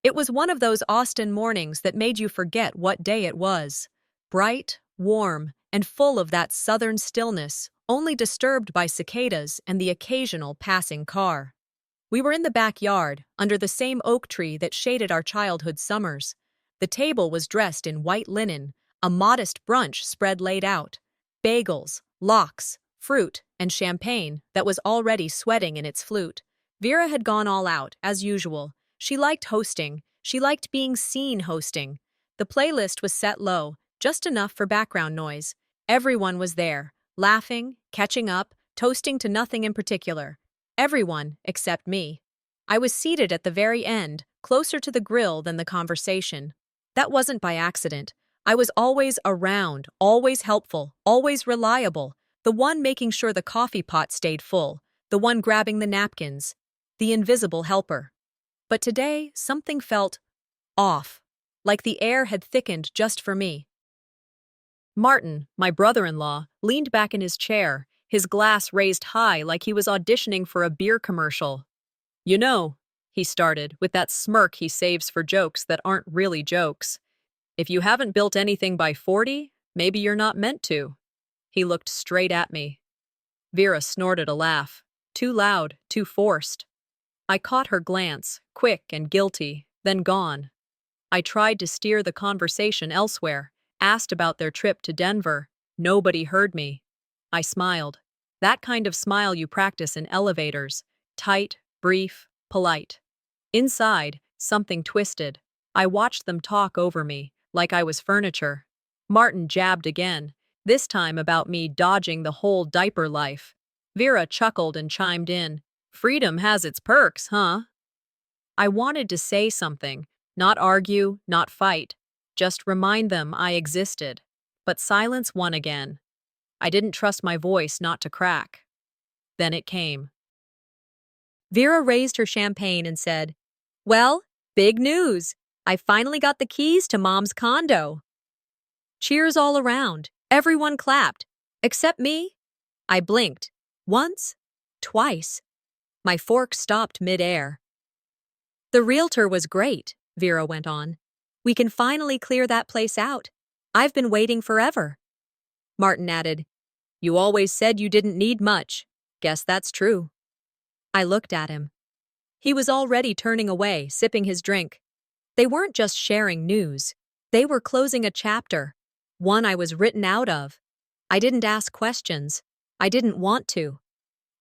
It was one of those Austin mornings that made you forget what day it was. Bright, warm, and full of that southern stillness, only disturbed by cicadas and the occasional passing car. We were in the backyard, under the same oak tree that shaded our childhood summers. The table was dressed in white linen, a modest brunch spread laid out. Bagels, lox, fruit, and champagne that was already sweating in its flute. Vera had gone all out, as usual. She liked hosting. She liked being seen hosting. The playlist was set low, just enough for background noise. Everyone was there, laughing, catching up, toasting to nothing in particular. Everyone, except me. I was seated at the very end, closer to the grill than the conversation. That wasn't by accident. I was always around, always helpful, always reliable, the one making sure the coffee pot stayed full, the one grabbing the napkins, the invisible helper. But today, something felt off, like the air had thickened just for me. Martin, my brother-in-law, leaned back in his chair, his glass raised high like he was auditioning for a beer commercial. "You know," he started, with that smirk he saves for jokes that aren't really jokes, "if you haven't built anything by 40, maybe you're not meant to." He looked straight at me. Vera snorted a laugh. Too loud, too forced. I caught her glance, quick and guilty, then gone. I tried to steer the conversation elsewhere, asked about their trip to Denver. Nobody heard me. I smiled. That kind of smile you practice in elevators. Tight, brief, polite. Inside, something twisted. I watched them talk over me, like I was furniture. Martin jabbed again, this time about me dodging the whole diaper life. Vera chuckled and chimed in. "Freedom has its perks, huh?" I wanted to say something, not argue, not fight, just remind them I existed. But silence won again. I didn't trust my voice not to crack. Then it came. Vera raised her champagne and said, "Well, big news. I finally got the keys to Mom's condo." Cheers all around. Everyone clapped. Except me. I blinked. Once. Twice. My fork stopped mid-air. "The realtor was great," Vera went on. "We can finally clear that place out. I've been waiting forever." Martin added, "You always said you didn't need much. Guess that's true." I looked at him. He was already turning away, sipping his drink. They weren't just sharing news. They were closing a chapter, one I was written out of. I didn't ask questions. I didn't want to.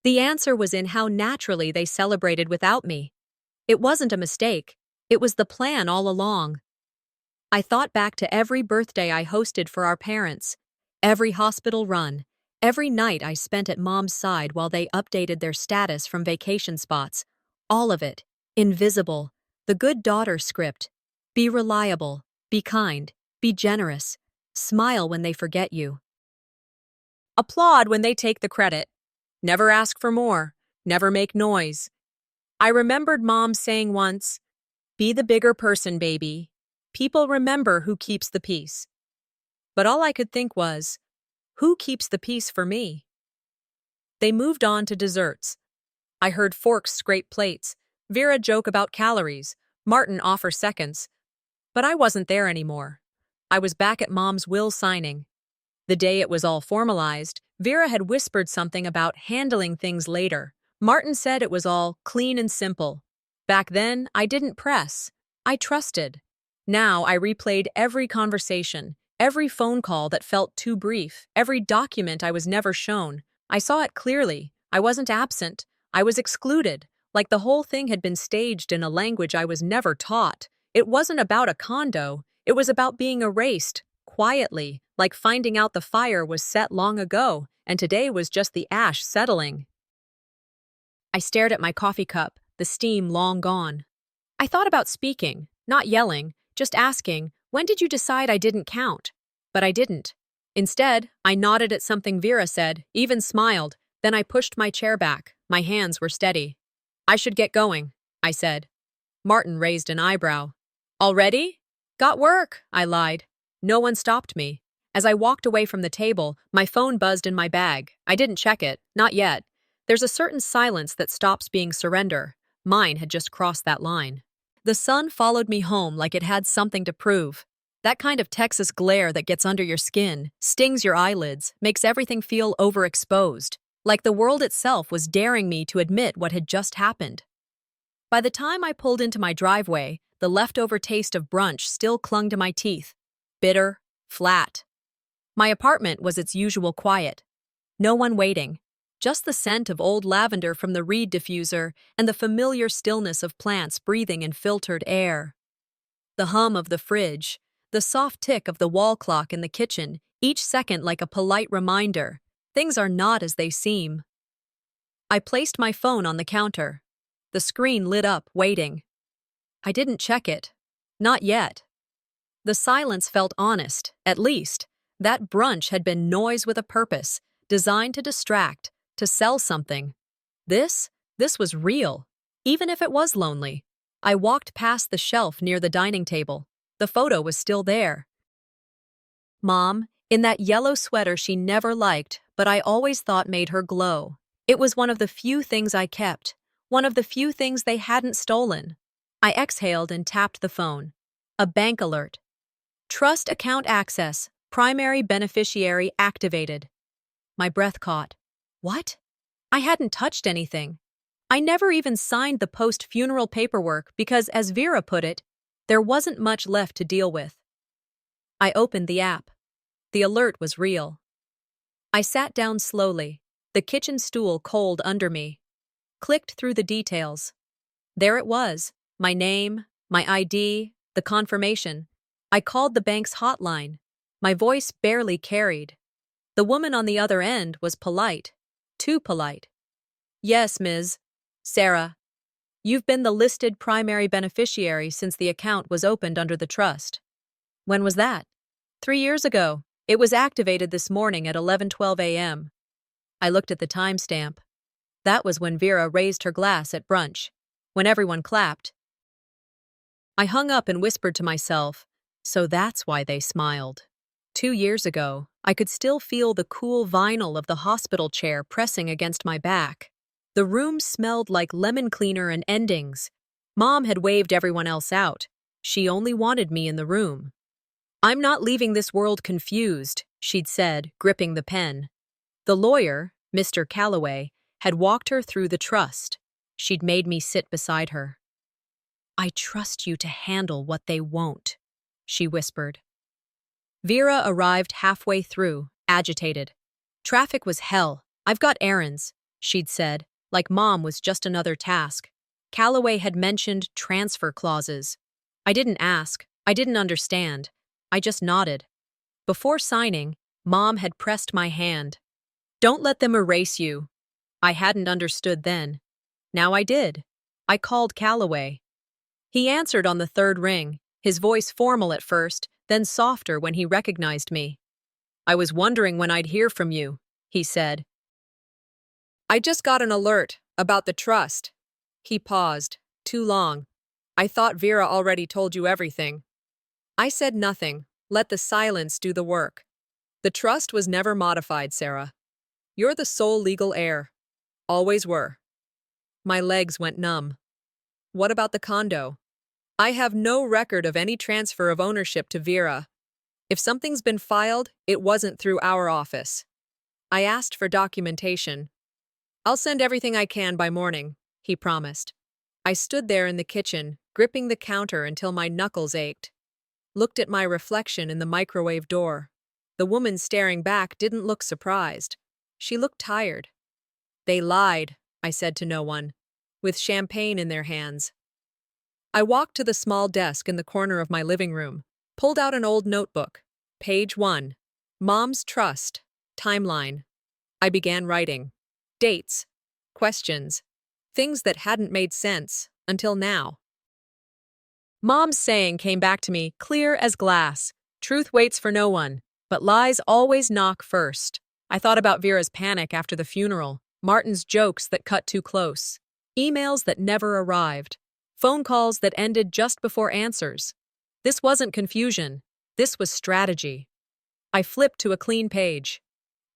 The answer was in how naturally they celebrated without me. It wasn't a mistake. It was the plan all along. I thought back to every birthday I hosted for our parents, every hospital run, every night I spent at Mom's side while they updated their status from vacation spots. All of it, invisible, the good daughter script. Be reliable, be kind, be generous, smile when they forget you. Applaud when they take the credit. Never ask for more, never make noise. I remembered Mom saying once, "Be the bigger person, baby. People remember who keeps the peace." But all I could think was, who keeps the peace for me? They moved on to desserts. I heard forks scrape plates, Vera joke about calories, Martin offer seconds. But I wasn't there anymore. I was back at Mom's will signing. The day it was all formalized, Vera had whispered something about handling things later. Martin said it was all clean and simple. Back then, I didn't press. I trusted. Now I replayed every conversation, every phone call that felt too brief, every document I was never shown. I saw it clearly. I wasn't absent. I was excluded, like the whole thing had been staged in a language I was never taught. It wasn't about a condo. It was about being erased, quietly, like finding out the fire was set long ago, and today was just the ash settling. I stared at my coffee cup, the steam long gone. I thought about speaking, not yelling, just asking, "When did you decide I didn't count?" But I didn't. Instead, I nodded at something Vera said, even smiled, then I pushed my chair back. My hands were steady. "I should get going," I said. Martin raised an eyebrow. "Already?" "Got work," I lied. No one stopped me. As I walked away from the table, my phone buzzed in my bag. I didn't check it, not yet. There's a certain silence that stops being surrender. Mine had just crossed that line. The sun followed me home like it had something to prove. That kind of Texas glare that gets under your skin, stings your eyelids, makes everything feel overexposed, like the world itself was daring me to admit what had just happened. By the time I pulled into my driveway, the leftover taste of brunch still clung to my teeth. Bitter, flat. My apartment was its usual quiet. No one waiting. Just the scent of old lavender from the reed diffuser and the familiar stillness of plants breathing in filtered air. The hum of the fridge, the soft tick of the wall clock in the kitchen, each second like a polite reminder, things are not as they seem. I placed my phone on the counter. The screen lit up, waiting. I didn't check it. Not yet. The silence felt honest, at least. That brunch had been noise with a purpose, designed to distract, to sell something. This was real, even if it was lonely. I walked past the shelf near the dining table. The photo was still there. Mom, in that yellow sweater she never liked, but I always thought made her glow. It was one of the few things I kept, one of the few things they hadn't stolen. I exhaled and tapped the phone. A bank alert. Trust account access, primary beneficiary activated. My breath caught. What? I hadn't touched anything. I never even signed the post-funeral paperwork because, as Vera put it, there wasn't much left to deal with. I opened the app. The alert was real. I sat down slowly, the kitchen stool cold under me. Clicked through the details. There it was, my name, my ID, the confirmation. I called the bank's hotline. My voice barely carried. The woman on the other end was polite. Too polite. Yes, Ms. Sarah. You've been the listed primary beneficiary since the account was opened under the trust. When was that? 3 years ago. It was activated this morning at 11:12 a.m. I looked at the timestamp. That was when Vera raised her glass at brunch, when everyone clapped. I hung up and whispered to myself, so that's why they smiled. 2 years ago, I could still feel the cool vinyl of the hospital chair pressing against my back. The room smelled like lemon cleaner and endings. Mom had waved everyone else out. She only wanted me in the room. I'm not leaving this world confused, she'd said, gripping the pen. The lawyer, Mr. Calloway, had walked her through the trust. She'd made me sit beside her. I trust you to handle what they won't, she whispered. Vera arrived halfway through, agitated. Traffic was hell. I've got errands, she'd said, like Mom was just another task. Calloway had mentioned transfer clauses. I didn't ask. I didn't understand. I just nodded. Before signing, Mom had pressed my hand. Don't let them erase you. I hadn't understood then. Now I did. I called Calloway. He answered on the third ring, his voice formal at first, then softer when he recognized me. I was wondering when I'd hear from you, he said. I just got an alert about the trust. He paused. Too long. I thought Vera already told you everything. I said nothing. Let the silence do the work. The trust was never modified, Sarah. You're the sole legal heir. Always were. My legs went numb. What about the condo? I have no record of any transfer of ownership to Vera. If something's been filed, it wasn't through our office. I asked for documentation. I'll send everything I can by morning, he promised. I stood there in the kitchen, gripping the counter until my knuckles ached. Looked at my reflection in the microwave door. The woman staring back didn't look surprised. She looked tired. They lied, I said to no one, with champagne in their hands. I walked to the small desk in the corner of my living room, pulled out an old notebook. Page 1. Mom's Trust. Timeline. I began writing. Dates. Questions. Things that hadn't made sense until now. Mom's saying came back to me, clear as glass. Truth waits for no one, but lies always knock first. I thought about Vera's panic after the funeral, Martin's jokes that cut too close, emails that never arrived, phone calls that ended just before answers. This wasn't confusion. This was strategy. I flipped to a clean page.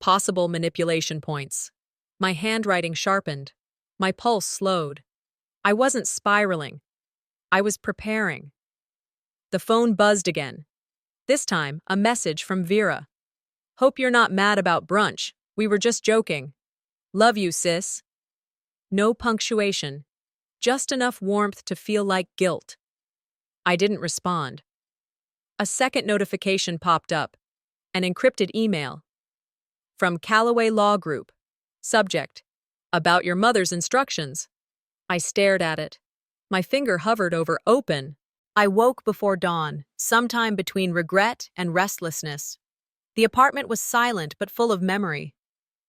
Possible manipulation points. My handwriting sharpened. My pulse slowed. I wasn't spiraling. I was preparing. The phone buzzed again. This time, a message from Vera. Hope you're not mad about brunch. We were just joking. Love you, sis. No punctuation. Just enough warmth to feel like guilt. I didn't respond. A second notification popped up. An encrypted email. From Callaway Law Group. Subject. About your mother's instructions. I stared at it. My finger hovered over open. I woke before dawn, sometime between regret and restlessness. The apartment was silent but full of memory.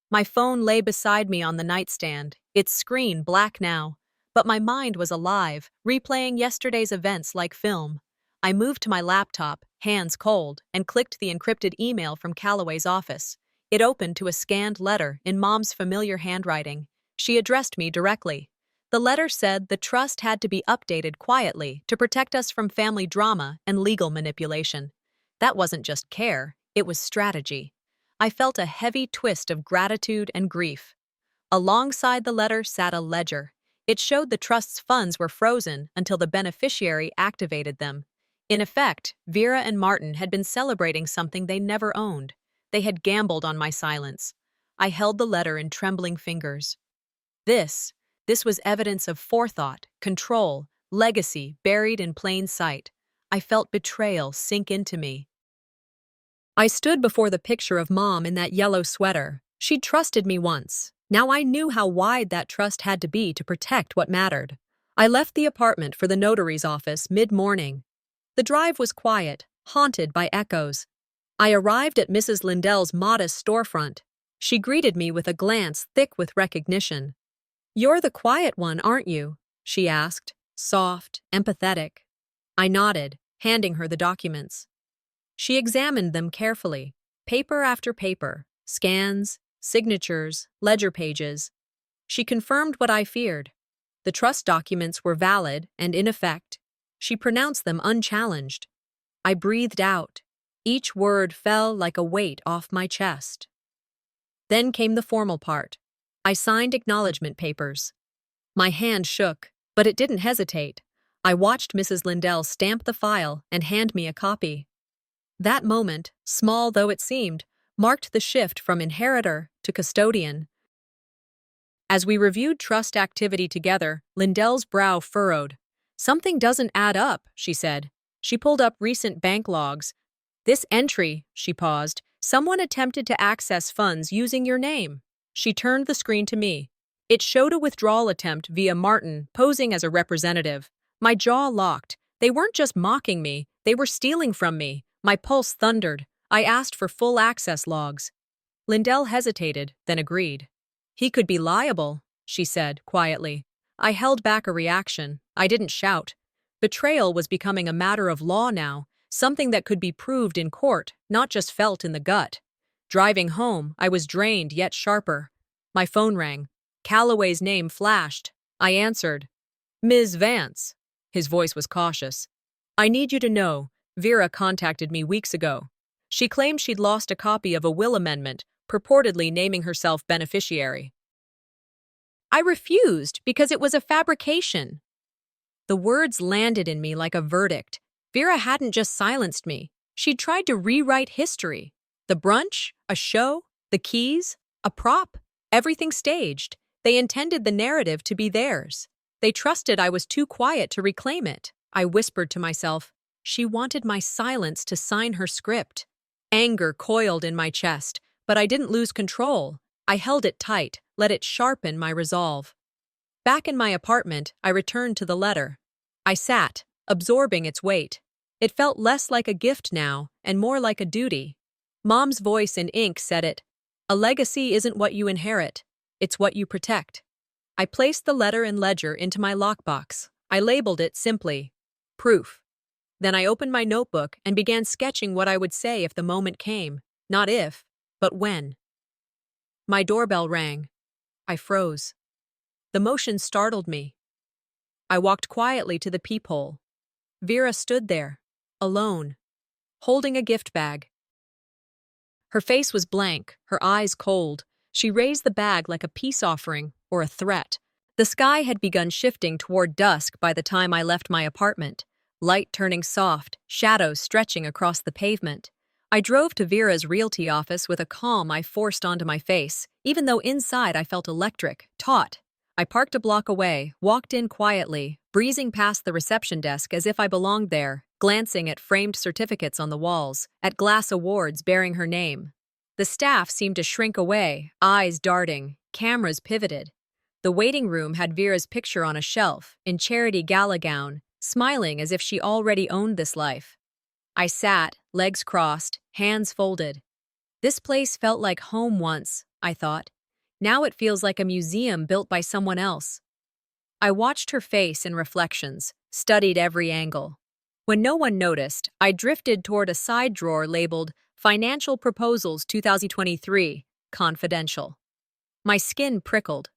My phone lay beside me on the nightstand, its screen black now, but my mind was alive, replaying yesterday's events like film. I moved to my laptop, hands cold, and clicked the encrypted email from Callaway's office. It opened to a scanned letter in Mom's familiar handwriting. She addressed me directly. The letter said the trust had to be updated quietly to protect us from family drama and legal manipulation. That wasn't just care, it was strategy. I felt a heavy twist of gratitude and grief. Alongside the letter sat a ledger. It showed the trust's funds were frozen until the beneficiary activated them. In effect, Vera and Martin had been celebrating something they never owned. They had gambled on my silence. I held the letter in trembling fingers. This was evidence of forethought, control, legacy buried in plain sight. I felt betrayal sink into me. I stood before the picture of Mom in that yellow sweater. She'd trusted me once. Now I knew how wide that trust had to be to protect what mattered. I left the apartment for the notary's office mid-morning. The drive was quiet, haunted by echoes. I arrived at Mrs. Lindell's modest storefront. She greeted me with a glance thick with recognition. "You're the quiet one, aren't you?" she asked, soft, empathetic. I nodded, handing her the documents. She examined them carefully, paper after paper, scans, signatures, ledger pages. She confirmed what I feared. The trust documents were valid and in effect. She pronounced them unchallenged. I breathed out. Each word fell like a weight off my chest. Then came the formal part. I signed acknowledgement papers. My hand shook, but it didn't hesitate. I watched Mrs. Lindell stamp the file and hand me a copy. That moment, small though it seemed, marked the shift from inheritor to custodian. As we reviewed trust activity together, Lindell's brow furrowed. "Something doesn't add up," she said. She pulled up recent bank logs. "This entry," she paused, "someone attempted to access funds using your name." She turned the screen to me. It showed a withdrawal attempt via Martin, posing as a representative. My jaw locked. They weren't just mocking me, they were stealing from me. My pulse thundered. I asked for full access logs. Lindell hesitated, then agreed. "He could be liable," she said, quietly. I held back a reaction. I didn't shout. Betrayal was becoming a matter of law now, something that could be proved in court, not just felt in the gut. Driving home, I was drained yet sharper. My phone rang. Callaway's name flashed. I answered. "Ms. Vance." His voice was cautious. "I need you to know, Vera contacted me weeks ago. She claimed she'd lost a copy of a will amendment, purportedly naming herself beneficiary." I refused because it was a fabrication. The words landed in me like a verdict. Vera hadn't just silenced me. She'd tried to rewrite history. The brunch, a show, the keys, a prop, everything staged. They intended the narrative to be theirs. They trusted I was too quiet to reclaim it. I whispered to myself. She wanted my silence to sign her script. Anger coiled in my chest, but I didn't lose control. I held it tight, let it sharpen my resolve. Back in my apartment, I returned to the letter. I sat, absorbing its weight. It felt less like a gift now, and more like a duty. Mom's voice in ink said it. "A legacy isn't what you inherit, it's what you protect." I placed the letter and ledger into my lockbox. I labeled it simply, proof. Then I opened my notebook and began sketching what I would say if the moment came. Not if, but when. My doorbell rang. I froze. The motion startled me. I walked quietly to the peephole. Vera stood there, alone, holding a gift bag. Her face was blank, her eyes cold. She raised the bag like a peace offering or a threat. The sky had begun shifting toward dusk by the time I left my apartment, light turning soft, shadows stretching across the pavement. I drove to Vera's realty office with a calm I forced onto my face, even though inside I felt electric, taut. I parked a block away, walked in quietly, breezing past the reception desk as if I belonged there, glancing at framed certificates on the walls, at glass awards bearing her name. The staff seemed to shrink away, eyes darting, cameras pivoted. The waiting room had Vera's picture on a shelf, in charity gala gown, smiling as if she already owned this life. I sat, legs crossed, hands folded. This place felt like home once, I thought. Now it feels like a museum built by someone else. I watched her face in reflections, studied every angle. When no one noticed, I drifted toward a side drawer labeled Financial Proposals 2023, Confidential. My skin prickled.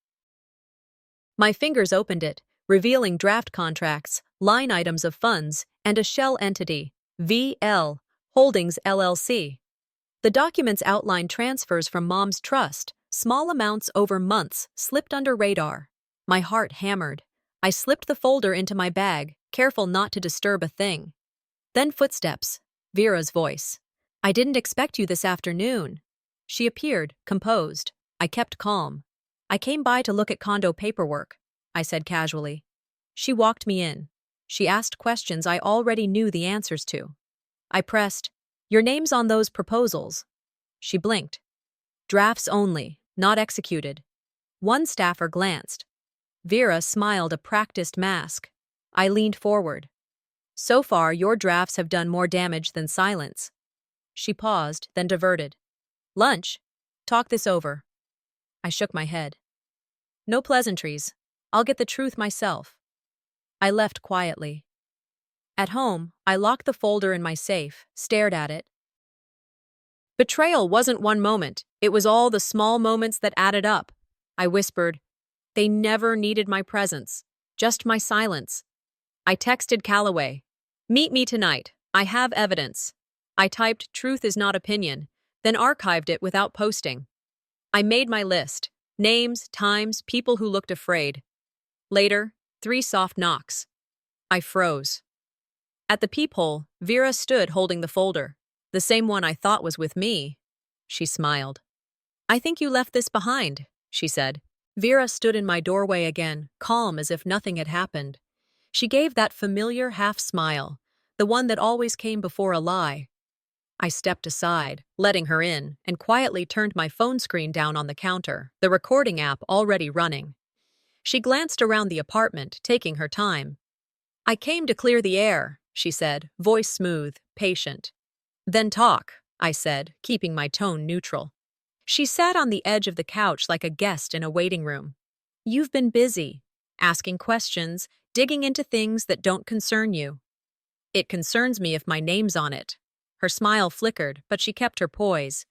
My fingers opened it, revealing draft contracts, line items of funds, and a shell entity, VL Holdings LLC. The documents outlined transfers from Mom's trust, small amounts over months, slipped under radar. My heart hammered. I slipped the folder into my bag, careful not to disturb a thing. Then footsteps. Vera's voice. "I didn't expect you this afternoon." She appeared, composed. I kept calm. "I came by to look at condo paperwork," I said casually. She walked me in. She asked questions I already knew the answers to. I pressed, "Your name's on those proposals." She blinked. "Drafts only, not executed." One staffer glanced. Vera smiled a practiced mask. I leaned forward. "So far, your drafts have done more damage than silence." She paused, then diverted. "Lunch? Talk this over." I shook my head. "No pleasantries. I'll get the truth myself." I left quietly. At home, I locked the folder in my safe, stared at it. Betrayal wasn't one moment, it was all the small moments that added up. I whispered, "They never needed my presence, just my silence." I texted Calloway, "Meet me tonight, I have evidence." I typed, "Truth is not opinion," then archived it without posting. I made my list, names, times, people who looked afraid. Later, 3 soft knocks. I froze. At the peephole, Vera stood holding the folder, the same one I thought was with me. She smiled. "I think you left this behind," she said. Vera stood in my doorway again, calm as if nothing had happened. She gave that familiar half-smile, the one that always came before a lie. I stepped aside, letting her in, and quietly turned my phone screen down on the counter, the recording app already running. She glanced around the apartment, taking her time. "I came to clear the air," she said, voice smooth, patient. "Then talk," I said, keeping my tone neutral. She sat on the edge of the couch like a guest in a waiting room. "You've been busy, asking questions, digging into things that don't concern you." "It concerns me if my name's on it." Her smile flickered, but she kept her poise.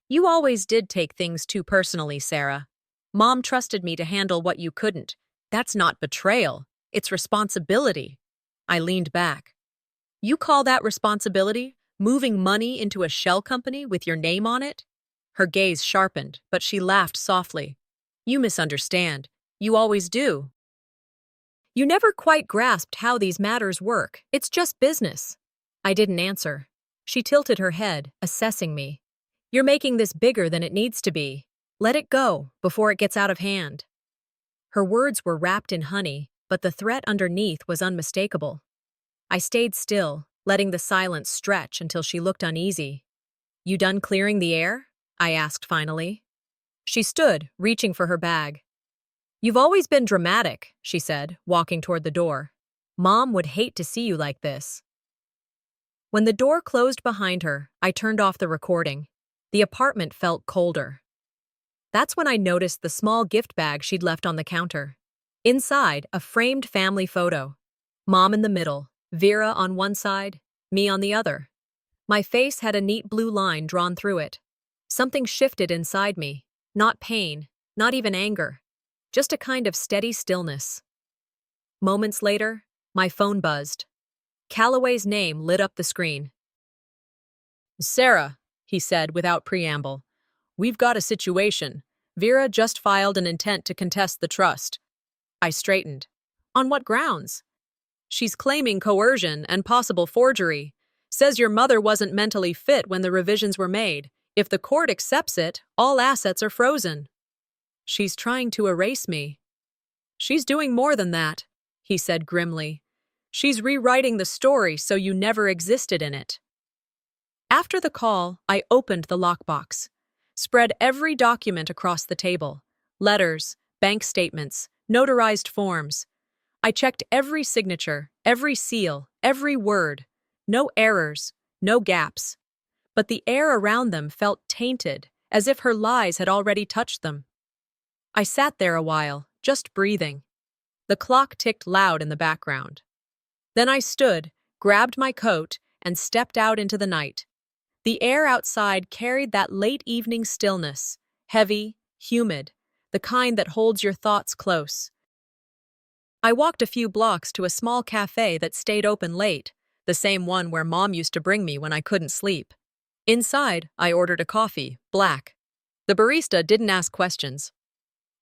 "You always did take things too personally, Sarah. Mom trusted me to handle what you couldn't. That's not betrayal. It's responsibility." I leaned back. "You call that responsibility? Moving money into a shell company with your name on it?" Her gaze sharpened, but she laughed softly. "You misunderstand. You always do. You never quite grasped how these matters work. It's just business." I didn't answer. She tilted her head, assessing me. "You're making this bigger than it needs to be. Let it go, before it gets out of hand." Her words were wrapped in honey, but the threat underneath was unmistakable. I stayed still, letting the silence stretch until she looked uneasy. "You done clearing the air?" I asked finally. She stood, reaching for her bag. "You've always been dramatic," she said, walking toward the door. "Mom would hate to see you like this." When the door closed behind her, I turned off the recording. The apartment felt colder. That's when I noticed the small gift bag she'd left on the counter. Inside, a framed family photo. Mom in the middle, Vera on one side, me on the other. My face had a neat blue line drawn through it. Something shifted inside me. Not pain, not even anger. Just a kind of steady stillness. Moments later, my phone buzzed. Calloway's name lit up the screen. "Sarah," he said without preamble, "we've got a situation. Vera just filed an intent to contest the trust." I straightened. On what grounds? She's claiming coercion and possible forgery. Says your mother wasn't mentally fit when the revisions were made. If the court accepts it, all assets are frozen. She's trying to erase me. She's doing more than that, he said grimly. She's rewriting the story so you never existed in it. After the call, I opened the lockbox, spread every document across the table. Letters, bank statements, notarized forms. I checked every signature, every seal, every word. No errors, no gaps. But the air around them felt tainted, as if her lies had already touched them. I sat there a while, just breathing. The clock ticked loud in the background. Then I stood, grabbed my coat, and stepped out into the night. The air outside carried that late evening stillness, heavy, humid, the kind that holds your thoughts close. I walked a few blocks to a small cafe that stayed open late, the same one where Mom used to bring me when I couldn't sleep. Inside, I ordered a coffee, black. The barista didn't ask questions.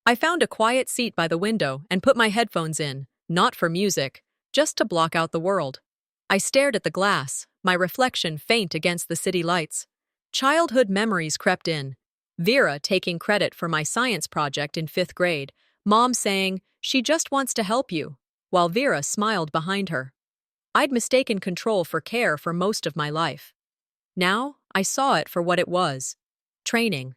I found a quiet seat by the window and put my headphones in, not for music, just to block out the world. I stared at the glass, my reflection faint against the city lights. Childhood memories crept in. Vera taking credit for my science project in 5th grade, Mom saying, "She just wants to help you," while Vera smiled behind her. I'd mistaken control for care for most of my life. Now, I saw it for what it was. Training.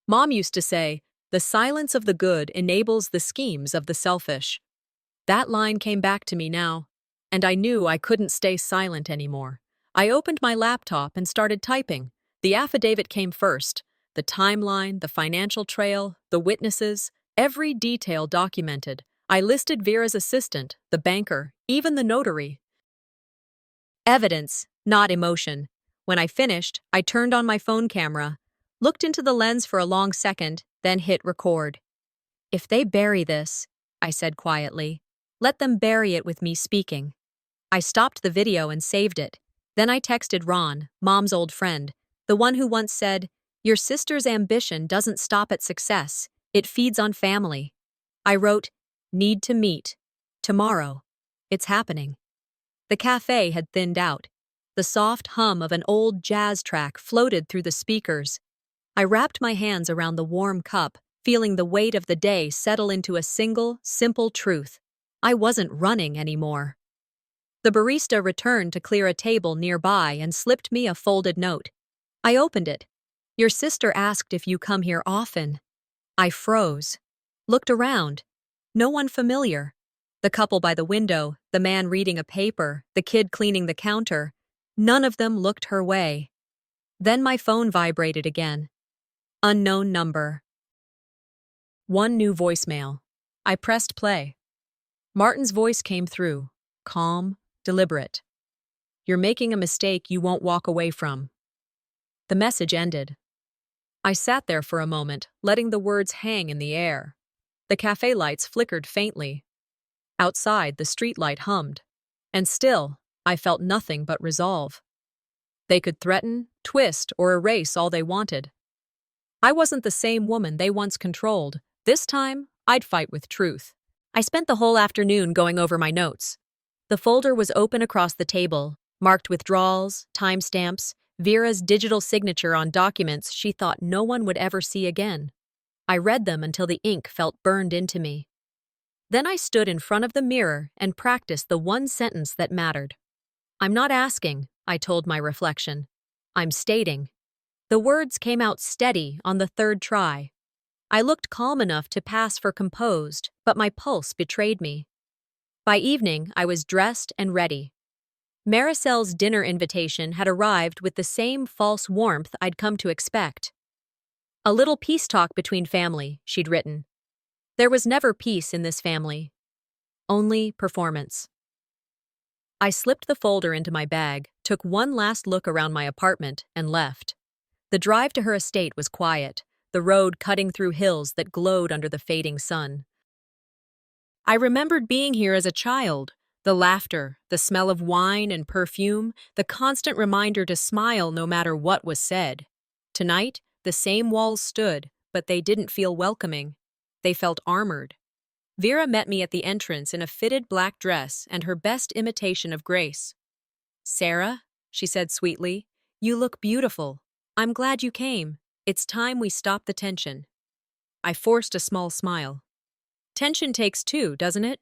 Mom used to say, "The silence of the good enables the schemes of the selfish." That line came back to me now, and I knew I couldn't stay silent anymore. I opened my laptop and started typing. The affidavit came first. The timeline, the financial trail, the witnesses, every detail documented. I listed Vera's assistant, the banker, even the notary. Evidence, not emotion. When I finished, I turned on my phone camera, looked into the lens for a long second, then hit record. "If they bury this," I said quietly, "let them bury it with me speaking." I stopped the video and saved it. Then I texted Ron, Mom's old friend, the one who once said, "Your sister's ambition doesn't stop at success, it feeds on family." I wrote, "Need to meet. Tomorrow. It's happening." The cafe had thinned out. The soft hum of an old jazz track floated through the speakers. I wrapped my hands around the warm cup, feeling the weight of the day settle into a single, simple truth. I wasn't running anymore. The barista returned to clear a table nearby and slipped me a folded note. I opened it. "Your sister asked if you come here often." I froze. Looked around. No one familiar. The couple by the window, the man reading a paper, the kid cleaning the counter. None of them looked her way. Then my phone vibrated again. Unknown number. One new voicemail. I pressed play. Martin's voice came through, calm, deliberate. "You're making a mistake you won't walk away from." The message ended. I sat there for a moment, letting the words hang in the air. The cafe lights flickered faintly. Outside, the streetlight hummed. And still, I felt nothing but resolve. They could threaten, twist, or erase all they wanted. I wasn't the same woman they once controlled. This time, I'd fight with truth. I spent the whole afternoon going over my notes. The folder was open across the table, marked withdrawals, timestamps, Vera's digital signature on documents she thought no one would ever see again. I read them until the ink felt burned into me. Then I stood in front of the mirror and practiced the one sentence that mattered. "I'm not asking," I told my reflection. "I'm stating." The words came out steady on the third try. I looked calm enough to pass for composed, but my pulse betrayed me. By evening, I was dressed and ready. Maricel's dinner invitation had arrived with the same false warmth I'd come to expect. "A little peace talk between family," she'd written. There was never peace in this family. Only performance. I slipped the folder into my bag, took one last look around my apartment, and left. The drive to her estate was quiet, the road cutting through hills that glowed under the fading sun. I remembered being here as a child, the laughter, the smell of wine and perfume, the constant reminder to smile no matter what was said. Tonight, the same walls stood, but they didn't feel welcoming. They felt armored. Vera met me at the entrance in a fitted black dress and her best imitation of grace. "Sarah," she said sweetly, "you look beautiful. I'm glad you came. It's time we stop the tension." I forced a small smile. "Tension takes two, doesn't it?"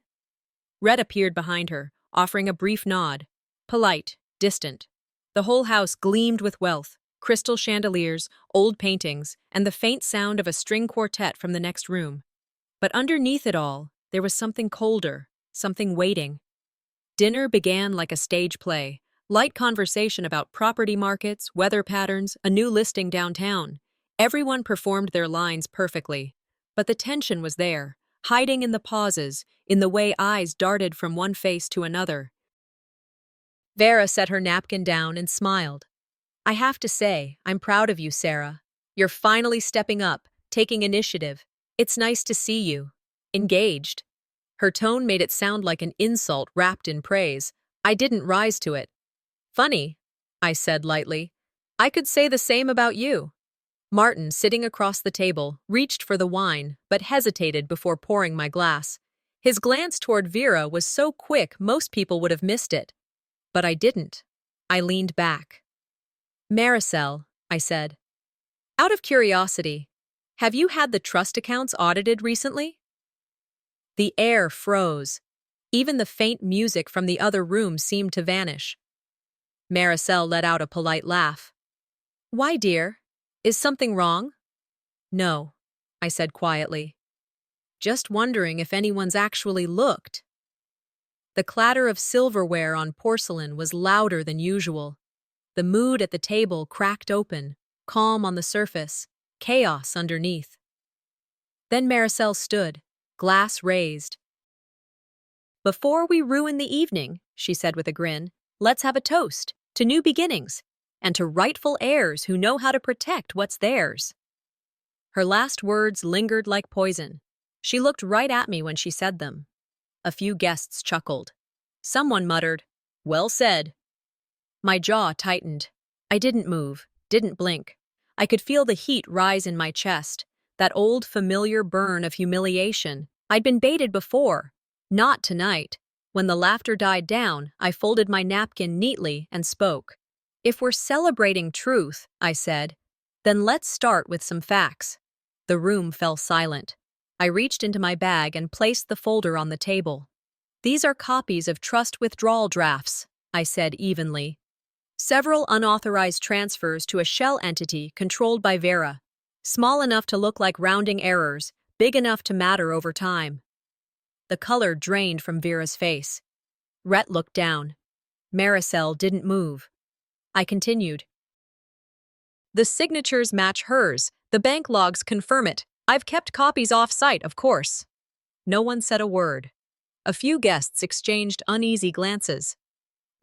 Red appeared behind her, offering a brief nod. Polite, distant. The whole house gleamed with wealth, crystal chandeliers, old paintings, and the faint sound of a string quartet from the next room. But underneath it all, there was something colder, something waiting. Dinner began like a stage play, light conversation about property markets, weather patterns, a new listing downtown. Everyone performed their lines perfectly. But the tension was there, hiding in the pauses, in the way eyes darted from one face to another. Vera set her napkin down and smiled. "I have to say, I'm proud of you, Sarah. You're finally stepping up, taking initiative. It's nice to see you. Engaged." Her tone made it sound like an insult wrapped in praise. I didn't rise to it. "Funny," I said lightly. "I could say the same about you." Martin, sitting across the table, reached for the wine, but hesitated before pouring my glass. His glance toward Vera was so quick most people would have missed it. But I didn't. I leaned back. "Maricel," I said, "out of curiosity, have you had the trust accounts audited recently?" The air froze. Even the faint music from the other room seemed to vanish. Maricel let out a polite laugh. "Why, dear? Is something wrong?" "No," I said quietly. "Just wondering if anyone's actually looked." The clatter of silverware on porcelain was louder than usual. The mood at the table cracked open, calm on the surface, chaos underneath. Then Maricel stood, glass raised. "Before we ruin the evening," she said with a grin, "let's have a toast to new beginnings and to rightful heirs who know how to protect what's theirs." Her last words lingered like poison. She looked right at me when she said them. A few guests chuckled. Someone muttered, "Well said." My jaw tightened. I didn't move, didn't blink. I could feel the heat rise in my chest, that old familiar burn of humiliation. I'd been baited before. Not tonight. When the laughter died down, I folded my napkin neatly and spoke. "If we're celebrating truth," I said, "then let's start with some facts." The room fell silent. I reached into my bag and placed the folder on the table. "These are copies of trust withdrawal drafts," I said evenly. "Several unauthorized transfers to a shell entity controlled by Vera. Small enough to look like rounding errors, big enough to matter over time." The color drained from Vera's face. Rhett looked down. Maricel didn't move. I continued. "The signatures match hers. The bank logs confirm it. I've kept copies off-site, of course." No one said a word. A few guests exchanged uneasy glances.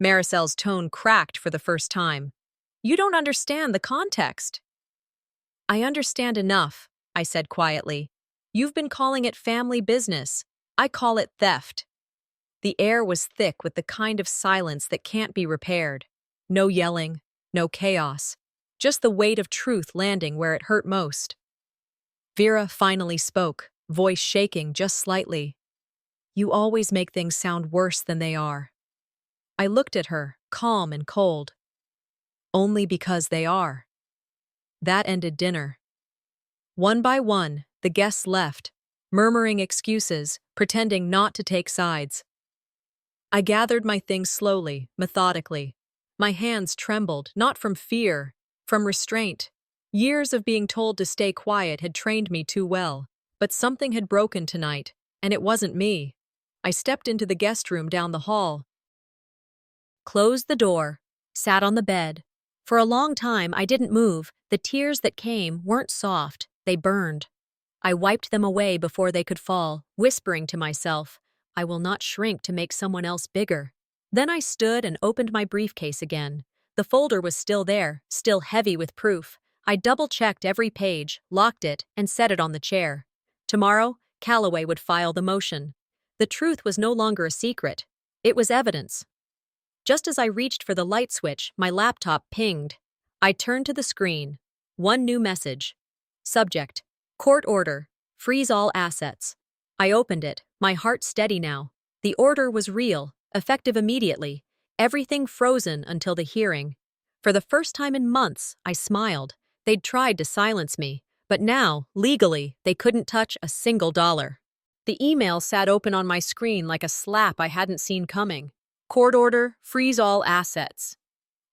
Maricel's tone cracked for the first time. "You don't understand the context." "I understand enough," I said quietly. "You've been calling it family business. I call it theft." The air was thick with the kind of silence that can't be repaired. No yelling, no chaos. Just the weight of truth landing where it hurt most. Vera finally spoke, voice shaking just slightly. "You always make things sound worse than they are." I looked at her, calm and cold. "Only because they are." That ended dinner. One by one, the guests left, murmuring excuses, pretending not to take sides. I gathered my things slowly, methodically. My hands trembled, not from fear, from restraint. Years of being told to stay quiet had trained me too well, but something had broken tonight, and it wasn't me. I stepped into the guest room down the hall, closed the door, sat on the bed. For a long time, I didn't move. The tears that came weren't soft, they burned. I wiped them away before they could fall, whispering to myself, "I will not shrink to make someone else bigger." Then I stood and opened my briefcase again. The folder was still there, still heavy with proof. I double-checked every page, locked it, and set it on the chair. Tomorrow, Calloway would file the motion. The truth was no longer a secret. It was evidence. Just as I reached for the light switch, my laptop pinged. I turned to the screen. One new message. Subject: Court order. Freeze all assets. I opened it, my heart steady now. The order was real, effective immediately, everything frozen until the hearing. For the first time in months, I smiled. They'd tried to silence me, but now, legally, they couldn't touch a single dollar. The email sat open on my screen like a slap I hadn't seen coming. Court order, freeze all assets.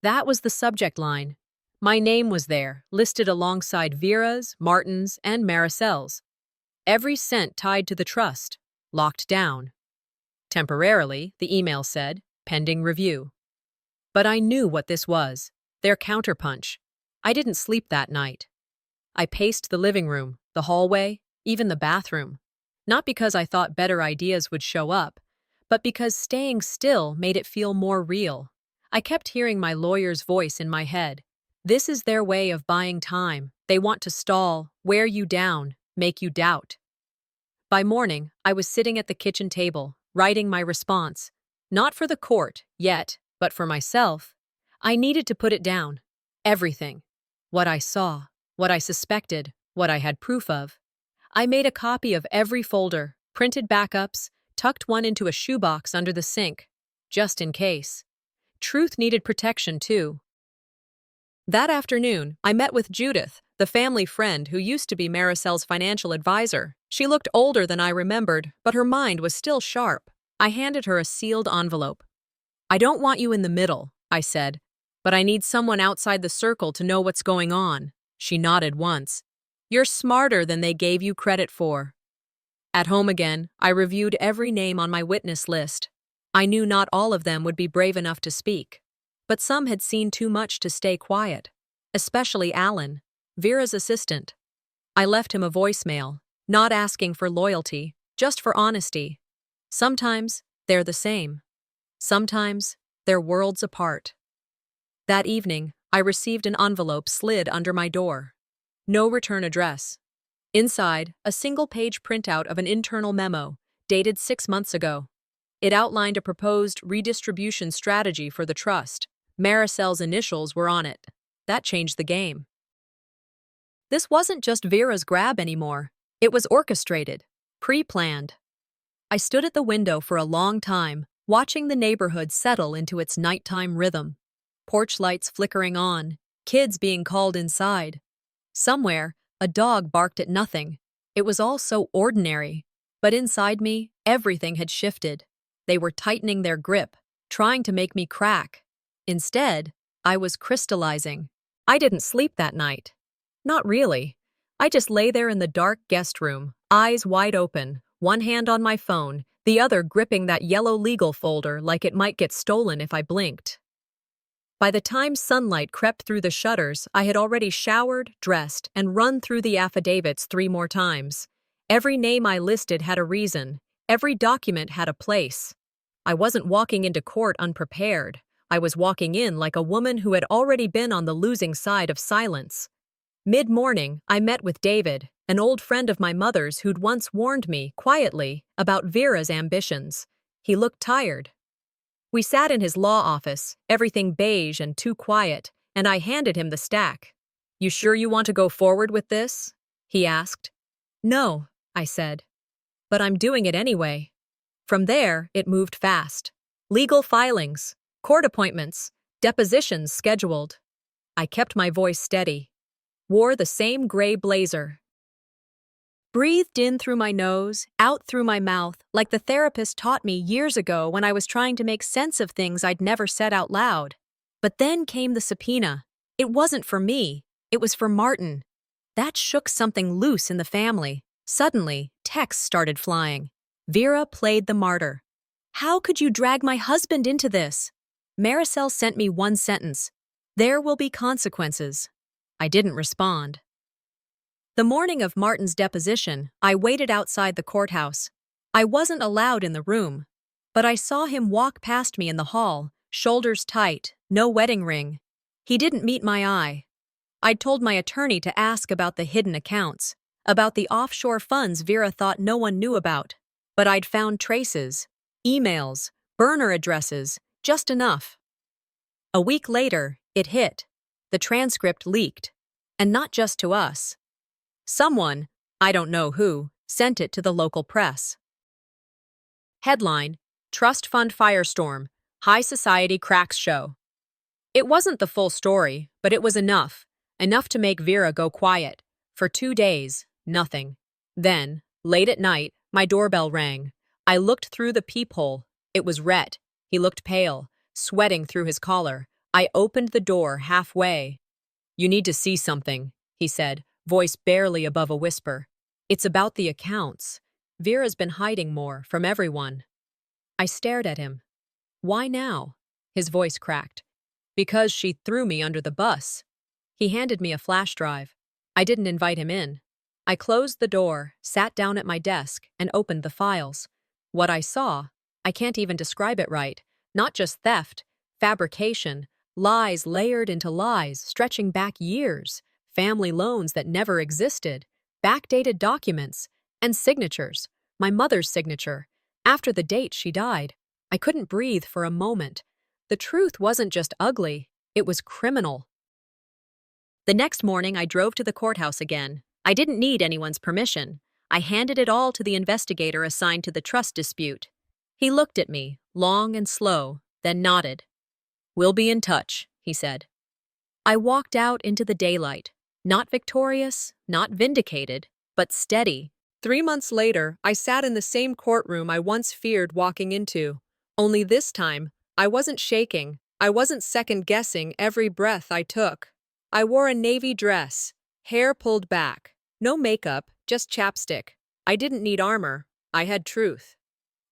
That was the subject line. My name was there, listed alongside Vera's, Martin's, and Maricel's. Every cent tied to the trust, locked down. Temporarily, the email said, pending review. But I knew what this was, their counterpunch. I didn't sleep that night. I paced the living room, the hallway, even the bathroom. Not because I thought better ideas would show up, but because staying still made it feel more real. I kept hearing my lawyer's voice in my head. This is their way of buying time. They want to stall, wear you down, make you doubt. By morning, I was sitting at the kitchen table, writing my response. Not for the court, yet, but for myself. I needed to put it down. Everything. What I saw, what I suspected, what I had proof of. I made a copy of every folder, printed backups, tucked one into a shoebox under the sink, just in case. Truth needed protection, too. That afternoon, I met with Judith, the family friend who used to be Maricel's financial advisor. She looked older than I remembered, but her mind was still sharp. I handed her a sealed envelope. I don't want you in the middle, I said, but I need someone outside the circle to know what's going on. She nodded once. You're smarter than they gave you credit for. At home again, I reviewed every name on my witness list. I knew not all of them would be brave enough to speak, but some had seen too much to stay quiet, especially Alan, Vera's assistant. I left him a voicemail, not asking for loyalty, just for honesty. Sometimes they're the same. Sometimes they're worlds apart. That evening, I received an envelope slid under my door. No return address. Inside, a single-page printout of an internal memo, dated 6 months ago. It outlined a proposed redistribution strategy for the trust. Maricel's initials were on it. That changed the game. This wasn't just Vera's grab anymore. It was orchestrated, pre-planned. I stood at the window for a long time, watching the neighborhood settle into its nighttime rhythm. Porch lights flickering on, kids being called inside. Somewhere, a dog barked at nothing. It was all so ordinary. But inside me, everything had shifted. They were tightening their grip, trying to make me crack. Instead, I was crystallizing. I didn't sleep that night. Not really. I just lay there in the dark guest room, eyes wide open, one hand on my phone, the other gripping that yellow legal folder like it might get stolen if I blinked. By the time sunlight crept through the shutters, I had already showered, dressed, and run through the affidavits 3 more times. Every name I listed had a reason. Every document had a place. I wasn't walking into court unprepared. I was walking in like a woman who had already been on the losing side of silence. Mid-morning, I met with David, an old friend of my mother's who'd once warned me, quietly, about Vera's ambitions. He looked tired. We sat in his law office, everything beige and too quiet, and I handed him the stack. "You sure you want to go forward with this?" he asked. "No," I said. "But I'm doing it anyway." From there, it moved fast. Legal filings, court appointments, depositions scheduled. I kept my voice steady. Wore the same gray blazer. Breathed in through my nose, out through my mouth, like the therapist taught me years ago when I was trying to make sense of things I'd never said out loud. But then came the subpoena. It wasn't for me. It was for Martin. That shook something loose in the family. Suddenly, texts started flying. Vera played the martyr. "How could you drag my husband into this?" Maricel sent me one sentence. "There will be consequences." I didn't respond. The morning of Martin's deposition, I waited outside the courthouse. I wasn't allowed in the room, but I saw him walk past me in the hall, shoulders tight, no wedding ring. He didn't meet my eye. I'd told my attorney to ask about the hidden accounts, about the offshore funds Vera thought no one knew about, but I'd found traces, emails, burner addresses, just enough. A week later, it hit. The transcript leaked, and not just to us. Someone, I don't know who, sent it to the local press. Headline: Trust Fund Firestorm, High Society Cracks Show. It wasn't the full story, but it was enough. Enough to make Vera go quiet. For 2 days, nothing. Then, late at night, my doorbell rang. I looked through the peephole. It was Rhett. He looked pale, sweating through his collar. I opened the door halfway. "You need to see something," he said, voice barely above a whisper. "It's about the accounts. Vera's been hiding more from everyone." I stared at him. "Why now?" His voice cracked. "Because she threw me under the bus." He handed me a flash drive. I didn't invite him in. I closed the door, sat down at my desk, and opened the files. What I saw, I can't even describe it right. Not just theft, fabrication, lies layered into lies, stretching back years, family loans that never existed, backdated documents, and signatures. My mother's signature, after the date she died. I couldn't breathe for a moment. The truth wasn't just ugly, it was criminal. The next morning, I drove to the courthouse again. I didn't need anyone's permission. I handed it all to the investigator assigned to the trust dispute. He looked at me, long and slow, then nodded. "We'll be in touch," he said. I walked out into the daylight, not victorious, not vindicated, but steady. 3 months later, I sat in the same courtroom I once feared walking into. Only this time, I wasn't shaking. I wasn't second-guessing every breath I took. I wore a navy dress, hair pulled back, no makeup, just chapstick. I didn't need armor. I had truth.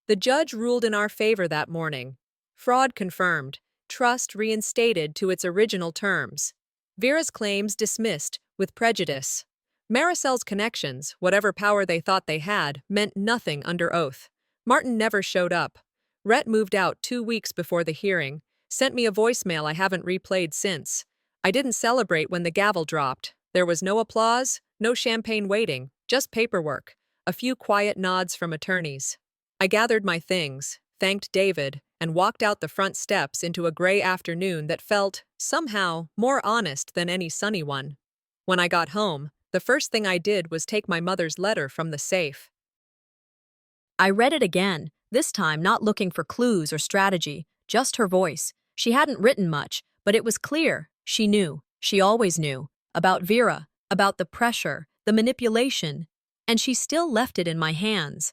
The judge ruled in our favor that morning. Fraud confirmed. Trust reinstated to its original terms. Vera's claims dismissed with prejudice. Maricel's connections, whatever power they thought they had, meant nothing under oath. Martin never showed up. Rhett moved out 2 weeks before the hearing, sent me a voicemail I haven't replayed since. I didn't celebrate when the gavel dropped. There was no applause, no champagne waiting, just paperwork, a few quiet nods from attorneys. I gathered my things, thanked David, and walked out the front steps into a gray afternoon that felt, somehow, more honest than any sunny one. When I got home, the first thing I did was take my mother's letter from the safe. I read it again, this time not looking for clues or strategy, just her voice. She hadn't written much, but it was clear. She knew, she always knew, about Vera, about the pressure, the manipulation, and she still left it in my hands.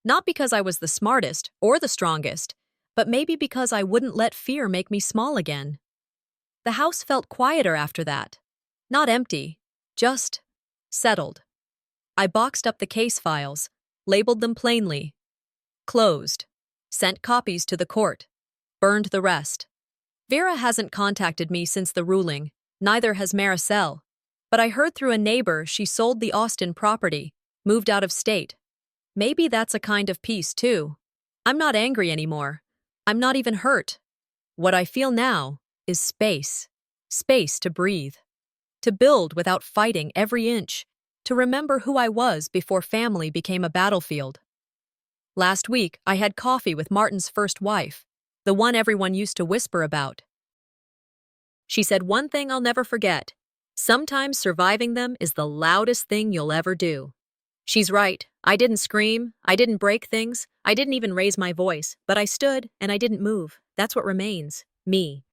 Not because I was the smartest or the strongest, but maybe because I wouldn't let fear make me small again. The house felt quieter after that. Not empty, just settled. I boxed up the case files, labeled them plainly. Closed. Sent copies to the court. Burned the rest. Vera hasn't contacted me since the ruling, neither has Maricel. But I heard through a neighbor she sold the Austin property, moved out of state. Maybe that's a kind of peace, too. I'm not angry anymore. I'm not even hurt. What I feel now is space. Space to breathe. To build without fighting every inch. To remember who I was before family became a battlefield. Last week, I had coffee with Martin's first wife, the one everyone used to whisper about. She said one thing I'll never forget. Sometimes surviving them is the loudest thing you'll ever do. She's right. I didn't scream. I didn't break things. I didn't even raise my voice. But I stood and I didn't move. That's what remains. Me.